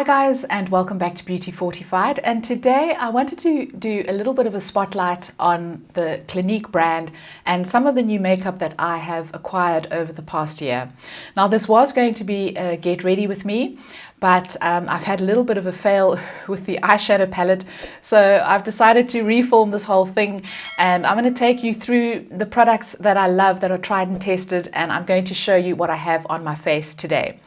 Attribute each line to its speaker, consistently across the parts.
Speaker 1: Hi guys, and welcome back to Beauty Fortified, and today I wanted to do a little bit of a spotlight on the Clinique brand and some of the new makeup that I have acquired over the past year. Now this was going to be a get ready with me, but I've had a little bit of a fail with the eyeshadow palette, so I've decided to reform this whole thing, and I'm going to take you through the products that I love that are tried and tested, and I'm going to show you what I have on my face today.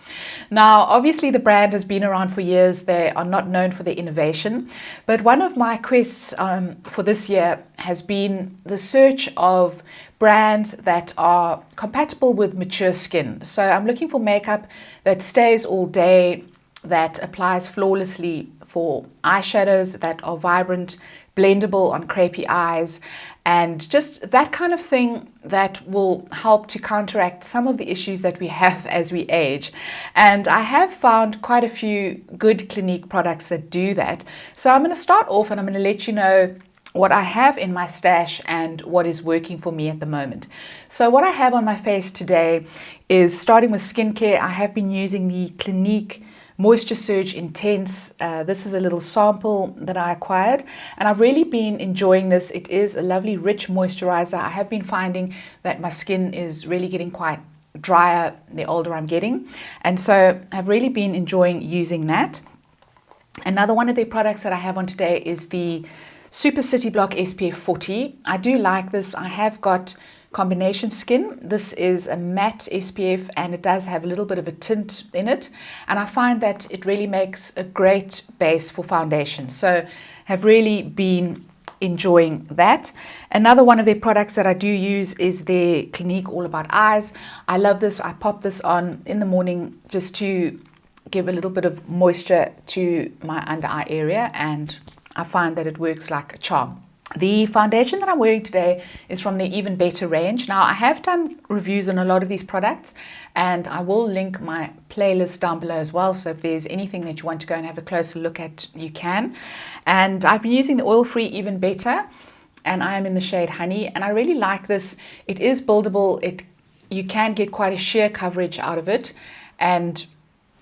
Speaker 1: Now obviously the brand has been around for years. They are not known for their innovation, but one of my quests for this year has been the search of brands that are compatible with mature skin. So I'm looking for makeup that stays all day, that applies flawlessly for eyeshadows that are vibrant, blendable on crepey eyes, and just that kind of thing that will help to counteract some of the issues that we have as we age. And I have found quite a few good Clinique products that do that. So I'm going to start off and I'm going to let you know what I have in my stash and what is working for me at the moment. So what I have on my face today is, starting with skincare, I have been using the Clinique Moisture Surge Intense. This is a little sample that I acquired, and I've really been enjoying this. It is a lovely rich moisturizer. I have been finding that my skin is really getting quite drier the older I'm getting, and so I've really been enjoying using that. Another one of the products that I have on today is the Super City Block SPF 40. I do like this. I have got combination skin. This is a matte SPF and it does have a little bit of a tint in it, and I find that it really makes a great base for foundation, so have really been enjoying that. Another one of their products that I do use is their Clinique All About Eyes. I love this. I pop this on in the morning just to give a little bit of moisture to my under eye area, and I find that it works like a charm. The foundation that I'm wearing today is from the Even Better range. Now I have done reviews on a lot of these products, and I will link my playlist down below as well, so if there's anything that you want to go and have a closer look at, you can. And I've been using the oil-free Even Better, and I am in the shade Honey, and I really like this. It is buildable. You can get quite a sheer coverage out of it, and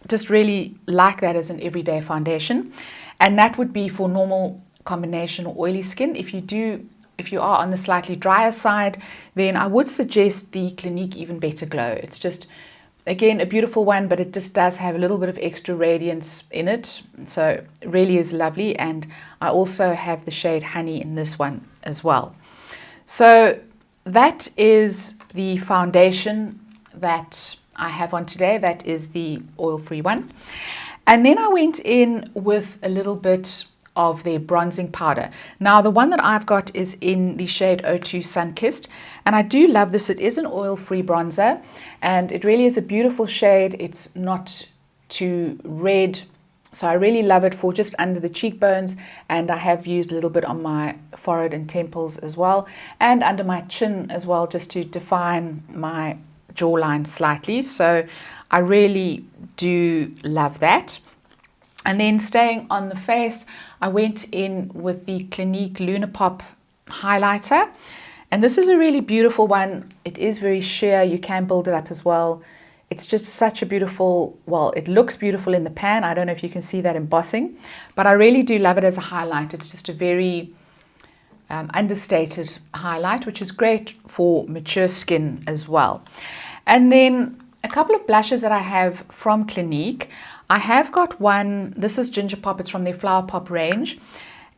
Speaker 1: just really like that as an everyday foundation. And that would be for normal combination or oily skin. If you are on the slightly drier side, then I would suggest the Clinique Even Better Glow. It's just, again, a beautiful one, but it just does have a little bit of extra radiance in it, so it really is lovely. And I also have the shade Honey in this one as well. So that is the foundation that I have on today. That is the oil-free one. And then I went in with a little bit of their bronzing powder. Now the one that I've got is in the shade 02 Sunkissed, and I do love this. It is an oil-free bronzer, and it really is a beautiful shade. It's not too red, so I really love it for just under the cheekbones, and I have used a little bit on my forehead and temples as well, and under my chin as well, just to define my jawline slightly. So I really do love that. And then staying on the face, I went in with the Clinique Luna Pop highlighter, and this is a really beautiful one. It is very sheer. You can build it up as well. It's just such a beautiful, well, it looks beautiful in the pan. I don't know if you can see that embossing, but I really do love it as a highlight. It's just a very understated highlight, which is great for mature skin as well. And then a couple of blushes that I have from Clinique. I have got one, this is Ginger Pop, it's from their Flower Pop range,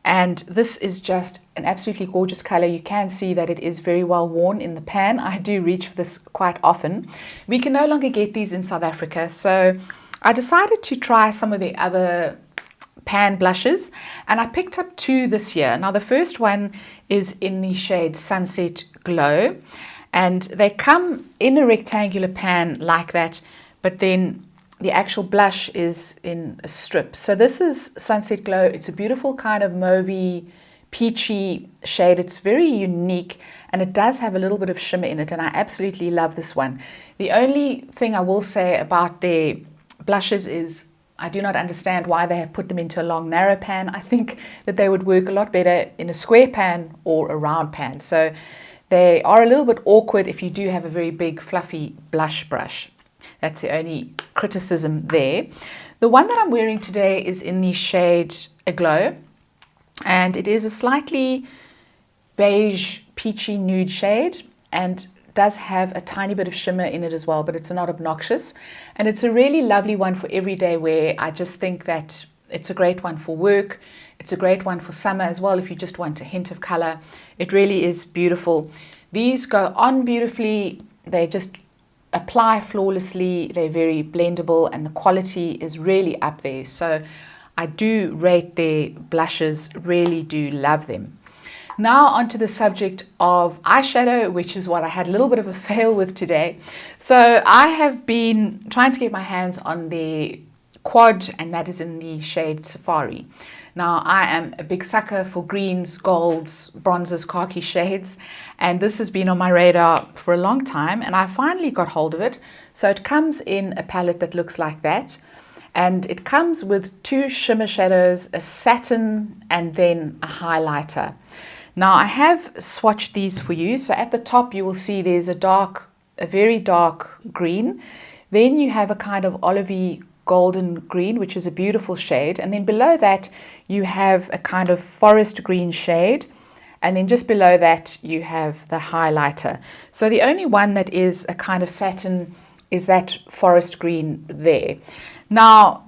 Speaker 1: and this is just an absolutely gorgeous color. You can see that it is very well worn in the pan. I do reach for this quite often. We can no longer get these in South Africa, so I decided to try some of the other pan blushes, and I picked up two this year. Now the first one is in the shade Sunset Glow, and they come in a rectangular pan like that, but then the actual blush is in a strip. So this is Sunset Glow. It's a beautiful kind of mauvey, peachy shade. It's very unique, and it does have a little bit of shimmer in it, and I absolutely love this one. The only thing I will say about their blushes is I do not understand why they have put them into a long, narrow pan. I think that they would work a lot better in a square pan or a round pan. So they are a little bit awkward if you do have a very big, fluffy blush brush. That's the only criticism there. The The one that I'm wearing today is in the shade Aglow, and it is a slightly beige peachy nude shade and does have a tiny bit of shimmer in it as well, but it's not obnoxious. And it's a really lovely one for everyday wear. I just think that it's a great one for work. It's a great one for summer as well if you just want a hint of color. It really is beautiful. These go on beautifully. They just apply flawlessly. They're very blendable and the quality is really up there. So I do rate their blushes, really do love them. Now onto the subject of eyeshadow, which is what I had a little bit of a fail with today. So I have been trying to get my hands on the Quad, and that is in the shade Safari. Now I am a big sucker for greens, golds, bronzes, khaki shades, and this has been on my radar for a long time, and I finally got hold of it. So it comes in a palette that looks like that, and it comes with 2 shimmer shadows, a satin, and then a highlighter. Now I have swatched these for you. So at the top you will see there's a very dark green. Then you have a kind of olivey golden green, which is a beautiful shade. And then below that you have a kind of forest green shade. And then just below that you have the highlighter. So the only one that is a kind of satin is that forest green there. Now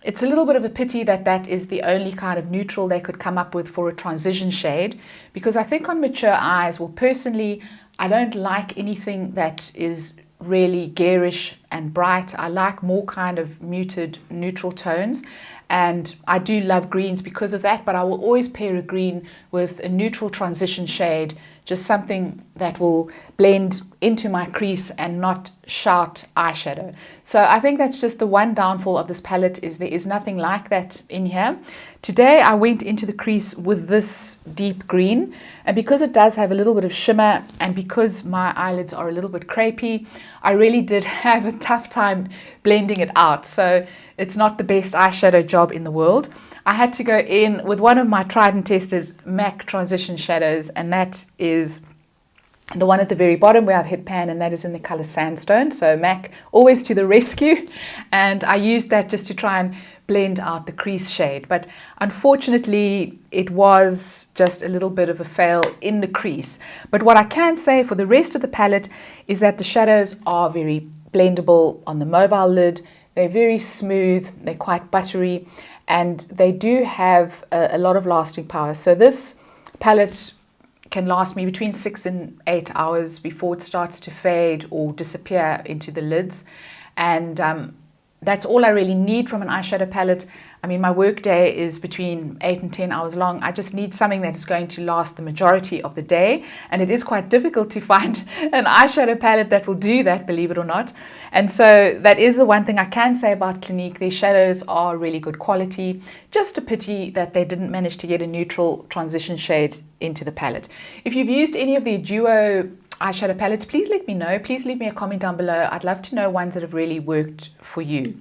Speaker 1: it's a little bit of a pity that that is the only kind of neutral they could come up with for a transition shade, because I think on mature eyes, well, personally, I don't like anything that is really garish and bright. I like more kind of muted neutral tones, and I do love greens because of that, but I will always pair a green with a neutral transition shade, just something that will blend into my crease and not shout eyeshadow. So I think that's just the one downfall of this palette, is there is nothing like that in here. Today I went into the crease with this deep green, and because it does have a little bit of shimmer and because my eyelids are a little bit crepey, I really did have a tough time blending it out. So it's not the best eyeshadow job in the world. I had to go in with one of my tried and tested MAC transition shadows, and that is the one at the very bottom where I've hit pan, and that is in the color Sandstone. So MAC always to the rescue, and I used that just to try and blend out the crease shade. But unfortunately, it was just a little bit of a fail in the crease. But what I can say for the rest of the palette is that the shadows are very blendable on the mobile lid. They're very smooth, they're quite buttery, and they do have a lot of lasting power. So this palette can last me between 6 and 8 hours before it starts to fade or disappear into the lids. And that's all I really need from an eyeshadow palette. I mean, my work day is between 8 and 10 hours long. I just need something that is going to last the majority of the day. And it is quite difficult to find an eyeshadow palette that will do that, believe it or not. And so that is the one thing I can say about Clinique. Their shadows are really good quality. Just a pity that they didn't manage to get a neutral transition shade into the palette. If you've used any of their duo eyeshadow palettes, please let me know. Please leave me a comment down below. I'd love to know ones that have really worked for you.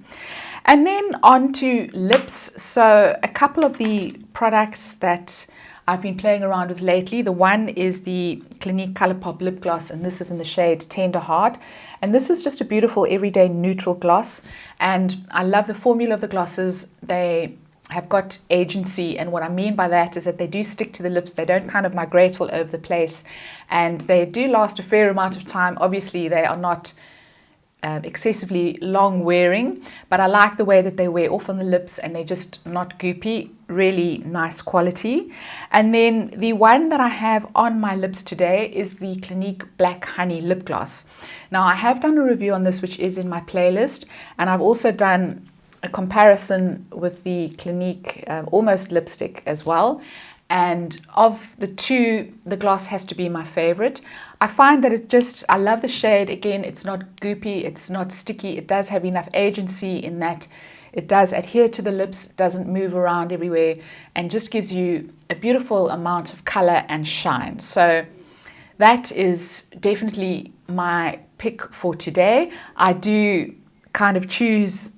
Speaker 1: And then on to lips. So a couple of the products that I've been playing around with lately. The one is the Clinique Colourpop lip gloss, and this is in the shade Tender Heart. And this is just a beautiful everyday neutral gloss. And I love the formula of the glosses. They have got agency, and what I mean by that is that they do stick to the lips. They don't kind of migrate all over the place, and they do last a fair amount of time. Obviously they are not excessively long wearing, but I like the way that they wear off on the lips, and they're just not goopy. Really nice quality. And then the one that I have on my lips today is the Clinique Black Honey lip gloss. Now I have done a review on this, which is in my playlist, and I've also done a comparison with the Clinique Almost lipstick as well. And of the two, the gloss has to be my favorite. I find that I love the shade. Again, it's not goopy, it's not sticky. It does have enough agency in that it does adhere to the lips, doesn't move around everywhere, and just gives you a beautiful amount of color and shine. So that is definitely my pick for today. I do kind of choose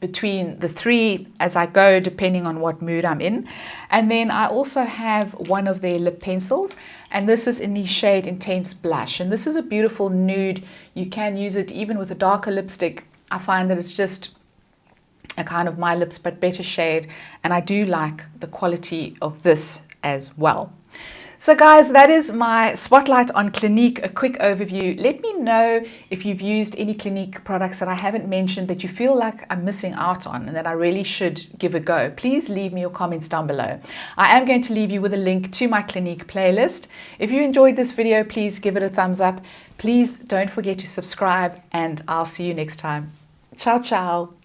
Speaker 1: between the three as I go, depending on what mood I'm in. And then I also have one of their lip pencils, and this is in the shade Intense Blush. And this is a beautiful nude. You can use it even with a darker lipstick. I find that it's just a kind of My Lips but better shade, and I do like the quality of this as well. So guys, that is my spotlight on Clinique, a quick overview. Let me know if you've used any Clinique products that I haven't mentioned that you feel like I'm missing out on and that I really should give a go. Please leave me your comments down below. I am going to leave you with a link to my Clinique playlist. If you enjoyed this video, please give it a thumbs up. Please don't forget to subscribe, and I'll see you next time. Ciao, ciao.